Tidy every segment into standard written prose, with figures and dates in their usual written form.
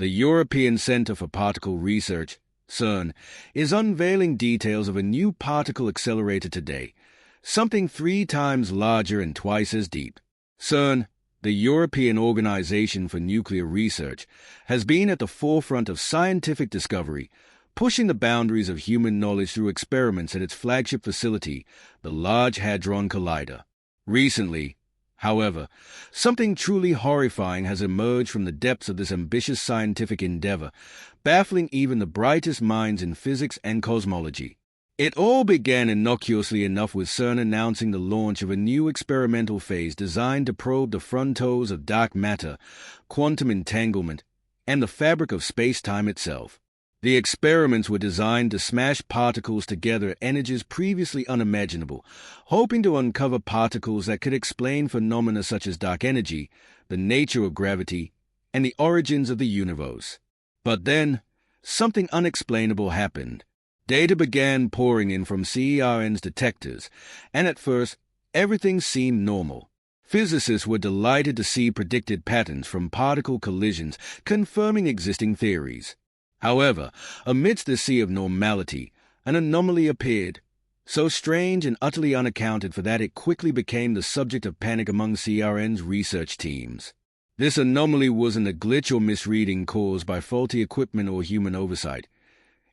The European Centre for Particle Research, CERN, is unveiling details of a new particle accelerator today, something 3 times larger and twice as deep. CERN, the European Organization for Nuclear Research, has been at the forefront of scientific discovery, pushing the boundaries of human knowledge through experiments at its flagship facility, the Large Hadron Collider. Recently, however, something truly horrifying has emerged from the depths of this ambitious scientific endeavor, baffling even the brightest minds in physics and cosmology. It all began innocuously enough with CERN announcing the launch of a new experimental phase designed to probe the frontiers of dark matter, quantum entanglement, and the fabric of space-time itself. The experiments were designed to smash particles together at energies previously unimaginable, hoping to uncover particles that could explain phenomena such as dark energy, the nature of gravity, and the origins of the universe. But then, something unexplainable happened. Data began pouring in from CERN's detectors, and at first, everything seemed normal. Physicists were delighted to see predicted patterns from particle collisions, confirming existing theories. However, amidst the sea of normality, an anomaly appeared, so strange and utterly unaccounted for that it quickly became the subject of panic among CERN's research teams. This anomaly wasn't a glitch or misreading caused by faulty equipment or human oversight.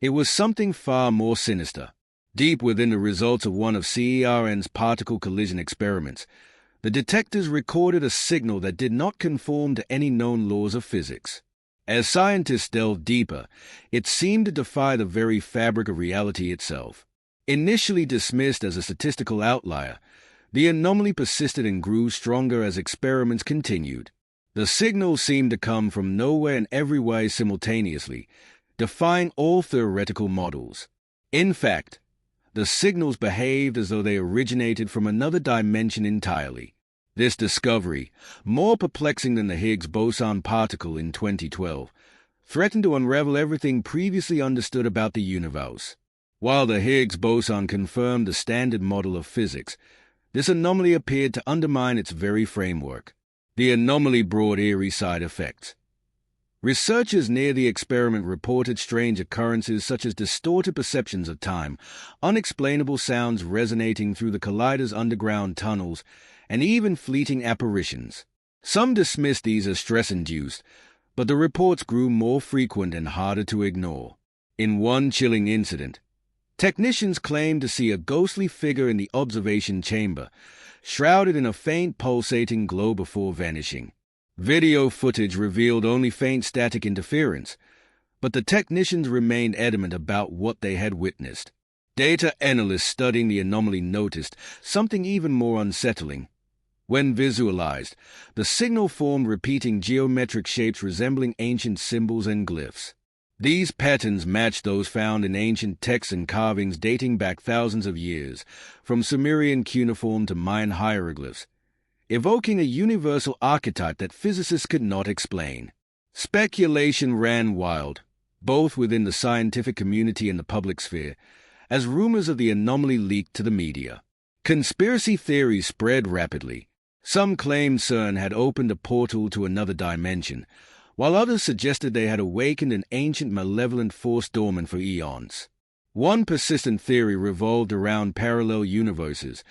It was something far more sinister. Deep within the results of one of CERN's particle collision experiments, the detectors recorded a signal that did not conform to any known laws of physics. As scientists delved deeper, it seemed to defy the very fabric of reality itself. Initially dismissed as a statistical outlier, the anomaly persisted and grew stronger as experiments continued. The signal seemed to come from nowhere in every way simultaneously, defying all theoretical models. In fact, the signals behaved as though they originated from another dimension entirely. This discovery, more perplexing than the Higgs boson particle in 2012, threatened to unravel everything previously understood about the universe. While the Higgs boson confirmed the standard model of physics, this anomaly appeared to undermine its very framework. The anomaly brought eerie side effects. Researchers near the experiment reported strange occurrences such as distorted perceptions of time, unexplainable sounds resonating through the collider's underground tunnels, and even fleeting apparitions. Some dismissed these as stress-induced, but the reports grew more frequent and harder to ignore. In one chilling incident, technicians claimed to see a ghostly figure in the observation chamber, shrouded in a faint pulsating glow before vanishing. Video footage revealed only faint static interference, but the technicians remained adamant about what they had witnessed. Data analysts studying the anomaly noticed something even more unsettling. When visualized, the signal formed repeating geometric shapes resembling ancient symbols and glyphs. These patterns matched those found in ancient texts and carvings dating back thousands of years, from Sumerian cuneiform to Mayan hieroglyphs, evoking a universal archetype that physicists could not explain. Speculation ran wild, both within the scientific community and the public sphere, as rumors of the anomaly leaked to the media. Conspiracy theories spread rapidly. Some claimed CERN had opened a portal to another dimension, while others suggested they had awakened an ancient malevolent force dormant for eons. One persistent theory revolved around parallel universes,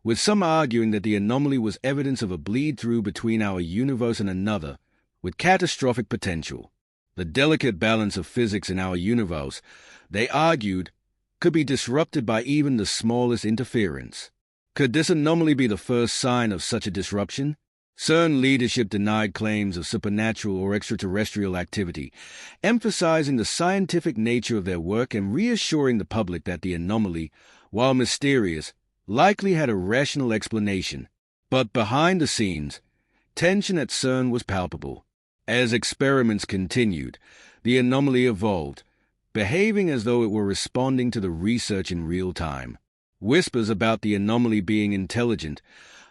with some arguing that the anomaly was evidence of a bleed-through between our universe and another, with catastrophic potential. The delicate balance of physics in our universe, they argued, could be disrupted by even the smallest interference. Could this anomaly be the first sign of such a disruption? CERN leadership denied claims of supernatural or extraterrestrial activity, emphasizing the scientific nature of their work and reassuring the public that the anomaly, while mysterious, likely had a rational explanation. But behind the scenes, tension at CERN was palpable. As experiments continued, the anomaly evolved, behaving as though it were responding to the research in real time. Whispers about the anomaly being intelligent,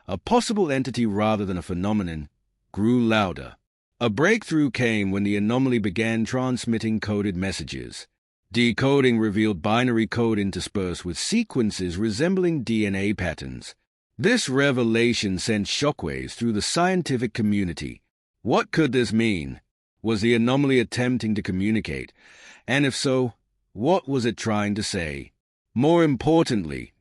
a possible entity rather than a phenomenon, grew louder. A breakthrough came when the anomaly began transmitting coded messages. Decoding revealed binary code interspersed with sequences resembling DNA patterns. This revelation sent shockwaves through the scientific community. What could this mean? Was the anomaly attempting to communicate? And if so, what was it trying to say? More importantly,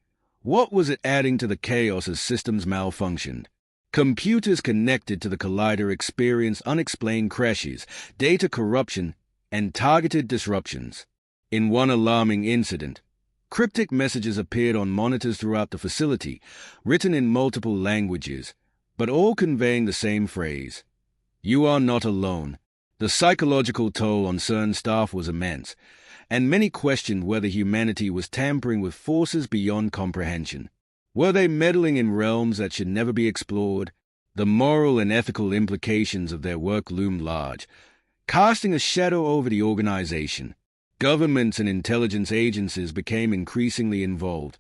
what was it adding to the chaos as systems malfunctioned? Computers connected to the collider experienced unexplained crashes, data corruption, and targeted disruptions. In one alarming incident, cryptic messages appeared on monitors throughout the facility, written in multiple languages, but all conveying the same phrase: "You are not alone." The psychological toll on CERN staff was immense, and many questioned whether humanity was tampering with forces beyond comprehension. Were they meddling in realms that should never be explored? The moral and ethical implications of their work loomed large, casting a shadow over the organization. Governments and intelligence agencies became increasingly involved,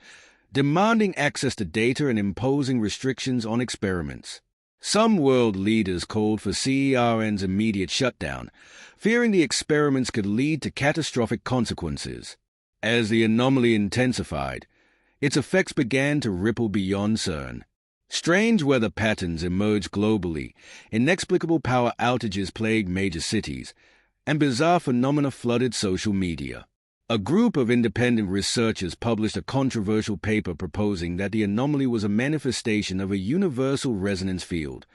demanding access to data and imposing restrictions on experiments. Some world leaders called for CERN's immediate shutdown, fearing the experiments could lead to catastrophic consequences. As the anomaly intensified, its effects began to ripple beyond CERN. Strange weather patterns emerged globally, inexplicable power outages plagued major cities, and bizarre phenomena flooded social media. A group of independent researchers published a controversial paper proposing that the anomaly was a manifestation of a universal resonance field,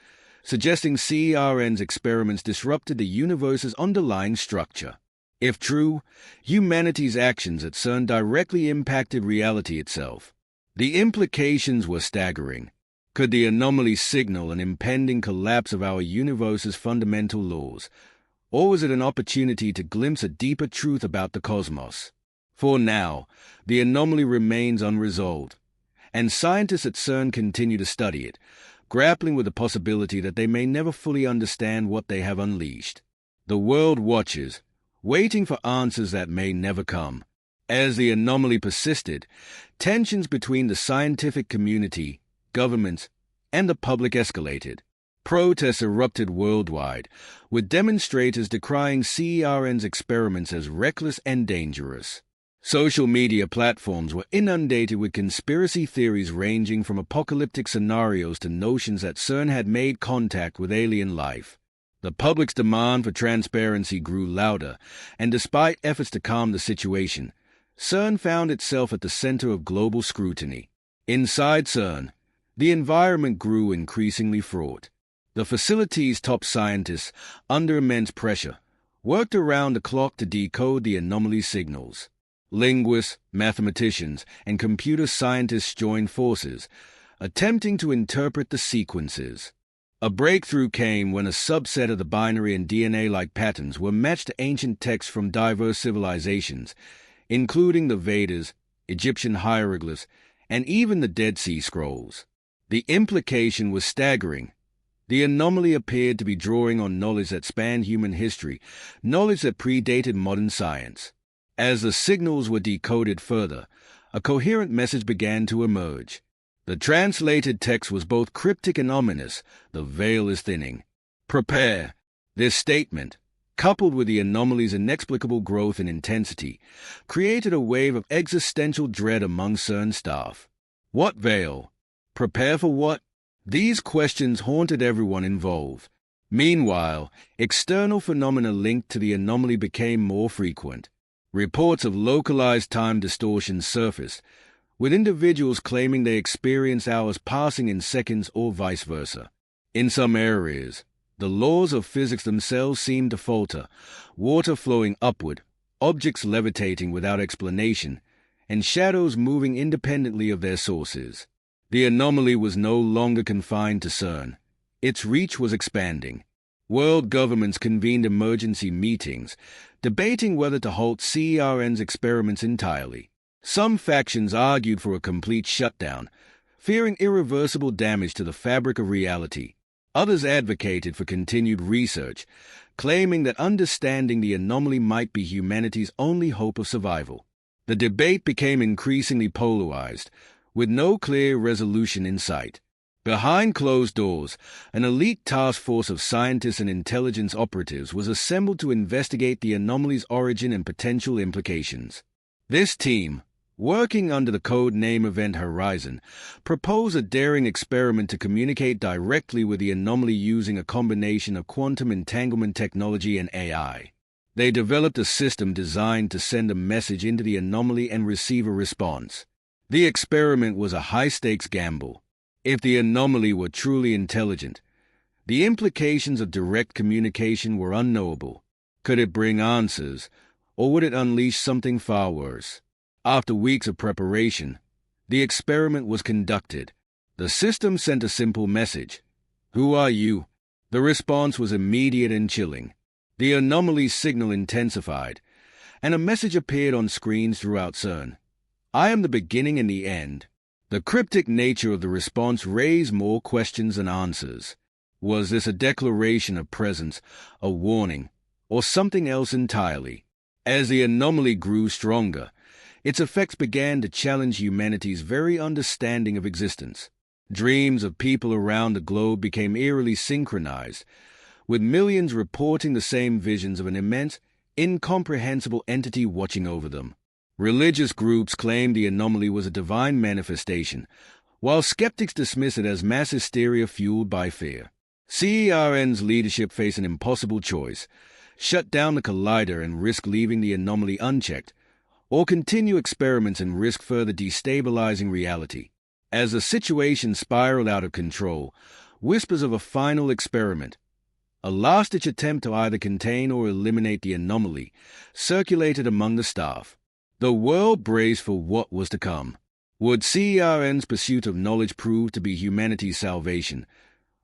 suggesting CERN's experiments disrupted the universe's underlying structure. If true, humanity's actions at CERN directly impacted reality itself. The implications were staggering. Could the anomaly signal an impending collapse of our universe's fundamental laws, or was it an opportunity to glimpse a deeper truth about the cosmos? For now, the anomaly remains unresolved, and scientists at CERN continue to study it, grappling with the possibility that they may never fully understand what they have unleashed. The world watches, waiting for answers that may never come. As the anomaly persisted, tensions between the scientific community, governments, and the public escalated. Protests erupted worldwide, with demonstrators decrying CERN's experiments as reckless and dangerous. Social media platforms were inundated with conspiracy theories ranging from apocalyptic scenarios to notions that CERN had made contact with alien life. The public's demand for transparency grew louder, and despite efforts to calm the situation, CERN found itself at the center of global scrutiny. Inside CERN, the environment grew increasingly fraught. The facility's top scientists, under immense pressure, worked around the clock to decode the anomaly signals. Linguists, mathematicians, and computer scientists joined forces, attempting to interpret the sequences. A breakthrough came when a subset of the binary and DNA-like patterns were matched to ancient texts from diverse civilizations, including the Vedas, Egyptian hieroglyphs, and even the Dead Sea Scrolls. The implication was staggering. The anomaly appeared to be drawing on knowledge that spanned human history, knowledge that predated modern science. As the signals were decoded further, a coherent message began to emerge. The translated text was both cryptic and ominous. The veil is thinning. Prepare. This statement, coupled with the anomaly's inexplicable growth and intensity, created a wave of existential dread among CERN staff. What veil? Prepare for what? These questions haunted everyone involved. Meanwhile, external phenomena linked to the anomaly became more frequent. Reports of localized time distortions surfaced, with individuals claiming they experienced hours passing in seconds or vice versa. In some areas, the laws of physics themselves seemed to falter, water flowing upward, objects levitating without explanation, and shadows moving independently of their sources. The anomaly was no longer confined to CERN. Its reach was expanding. World governments convened emergency meetings, debating whether to halt CERN's experiments entirely. Some factions argued for a complete shutdown, fearing irreversible damage to the fabric of reality. Others advocated for continued research, claiming that understanding the anomaly might be humanity's only hope of survival. The debate became increasingly polarized, with no clear resolution in sight. Behind closed doors, an elite task force of scientists and intelligence operatives was assembled to investigate the anomaly's origin and potential implications. This team, working under the code name Event Horizon, proposed a daring experiment to communicate directly with the anomaly using a combination of quantum entanglement technology and AI. They developed a system designed to send a message into the anomaly and receive a response. The experiment was a high-stakes gamble. If the anomaly were truly intelligent, the implications of direct communication were unknowable. Could it bring answers, or would it unleash something far worse? After weeks of preparation, the experiment was conducted. The system sent a simple message. "Who are you?" The response was immediate and chilling. The anomaly's signal intensified, and a message appeared on screens throughout CERN. "I am the beginning and the end." The cryptic nature of the response raised more questions than answers. Was this a declaration of presence, a warning, or something else entirely? As the anomaly grew stronger, its effects began to challenge humanity's very understanding of existence. Dreams of people around the globe became eerily synchronized, with millions reporting the same visions of an immense, incomprehensible entity watching over them. Religious groups claimed the anomaly was a divine manifestation, while skeptics dismiss it as mass hysteria fueled by fear. CERN's leadership faced an impossible choice: shut down the collider and risk leaving the anomaly unchecked, or continue experiments and risk further destabilizing reality. As the situation spiraled out of control, whispers of a final experiment, a last-ditch attempt to either contain or eliminate the anomaly, circulated among the staff. The world braced for what was to come. Would CERN's pursuit of knowledge prove to be humanity's salvation,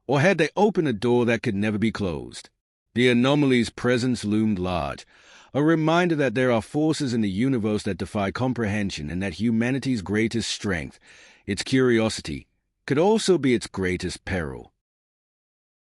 or had they opened a door that could never be closed? The anomaly's presence loomed large, a reminder that there are forces in the universe that defy comprehension and that humanity's greatest strength, its curiosity, could also be its greatest peril.